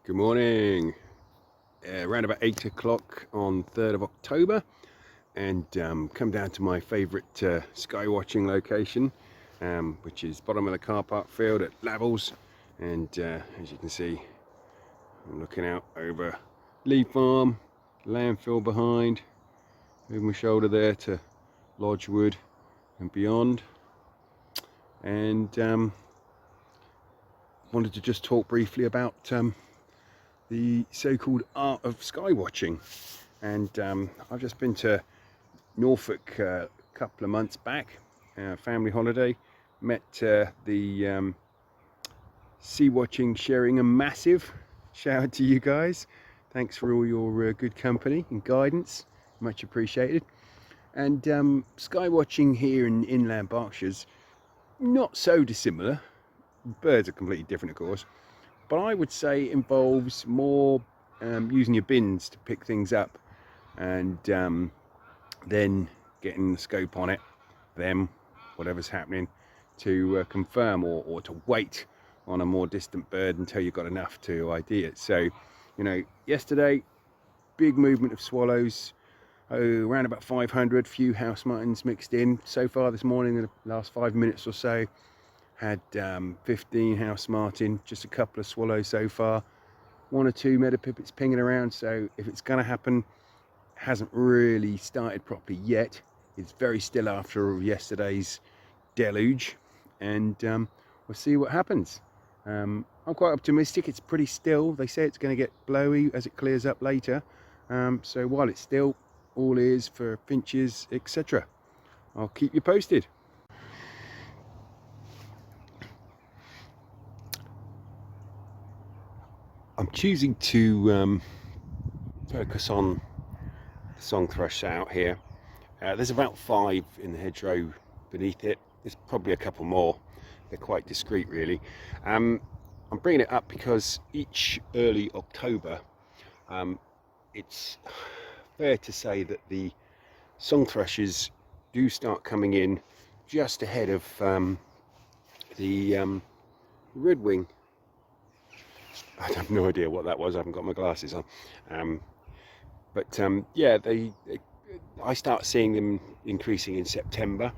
Good morning. Around about 8 o'clock on 3rd of October, and come down to my favourite skywatching location, which is bottom of the car park field at Lavels. And as you can see, I'm looking out over Lee Farm, landfill behind, over my shoulder there to Lodgewood and beyond. And wanted to just talk briefly about the so-called art of skywatching. And I've just been to Norfolk a couple of months back, family holiday, met the Sea Watching Sheringham Massive. Shout out to you guys, thanks for all your good company and guidance, much appreciated. And skywatching here in inland Berkshire's not so dissimilar. Birds are completely different, of course, but I would say involves more using your bins to pick things up, and then getting the scope on it, whatever's happening, to confirm or to wait on a more distant bird until you've got enough to ID it. So, you know, yesterday, big movement of swallows, around about 500, few house martins mixed in. So far this morning, in the last 5 minutes or so, had 15 house martin, just a couple of swallows so far, one or two meadowpipits pinging around. So if it's going to happen, hasn't really started properly yet. It's very still after yesterday's deluge, and we'll see what happens. I'm quite optimistic. It's pretty still. They say it's going to get blowy as it clears up later, so while it's still, all ears for finches, etc. I'll keep you posted. I'm choosing to focus on the song thrush out here. There's about 5 in the hedgerow beneath it. There's probably a couple more. They're quite discreet, really. I'm bringing it up because each early October, it's fair to say that the song thrushes do start coming in just ahead of the redwing. I have no idea what that was. I haven't got my glasses on. But yeah, I start seeing them increasing in September.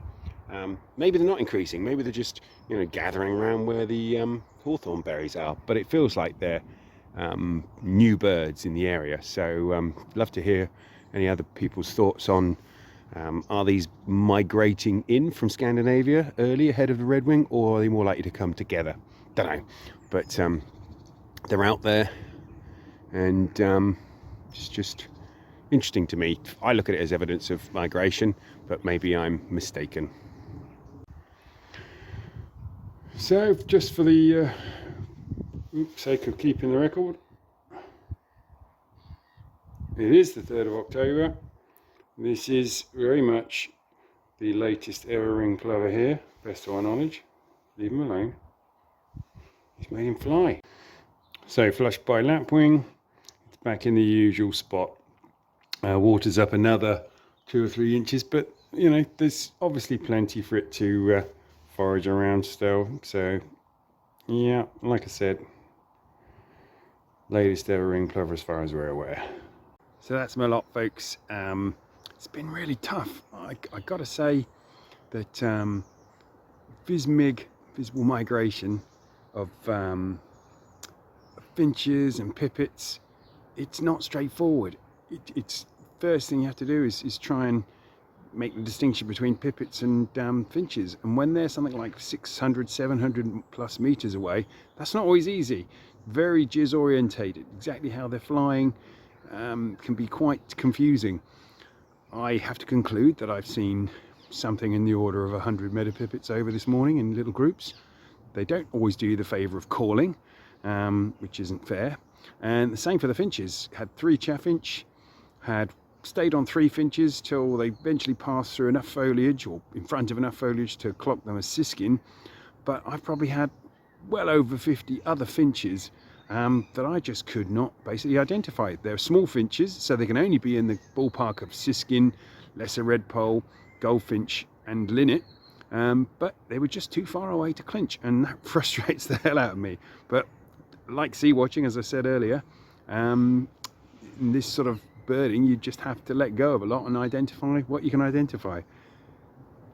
Maybe they're not increasing. Maybe they're just, you know, gathering around where the hawthorn berries are. But it feels like they're new birds in the area. So love to hear any other people's thoughts on, are these migrating in from Scandinavia early ahead of the redwing, or are they more likely to come together? Don't know. But they're out there, and it's just interesting to me. I look at it as evidence of migration, but maybe I'm mistaken. So, just for the sake of keeping the record, it is the 3rd of October. This is very much the latest ever ring plover here, best of our knowledge. Leave him alone. He's made him fly. So, flushed by lapwing, it's back in the usual spot. Water's up another 2 or 3 inches, but you know, there's obviously plenty for it to forage around still. So yeah, like I said, latest ever ring plover as far as we're aware. So that's my lot, folks. It's been really tough. I gotta say that visible migration of finches and pipits, it's not straightforward. It's first thing you have to do is try and make the distinction between pipits and finches, and when they're something like 600, 700 plus meters away, that's not always easy. Very jizz orientated. Exactly how they're flying can be quite confusing. I have to conclude that I've seen something in the order of 100 meadowpipits over this morning in little groups. They don't always do you the favor of calling, which isn't fair. And the same for the finches. Had 3 chaffinch, had stayed on 3 finches till they eventually passed through enough foliage, or in front of enough foliage, to clock them as siskin. But I've probably had well over 50 other finches that I just could not basically identify. They're small finches, so they can only be in the ballpark of siskin, lesser redpoll, goldfinch and linnet. But they were just too far away to clinch, and that frustrates the hell out of me. But like sea watching, as I said earlier, in this sort of birding, you just have to let go of a lot and identify what you can identify.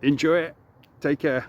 Enjoy it. Take care.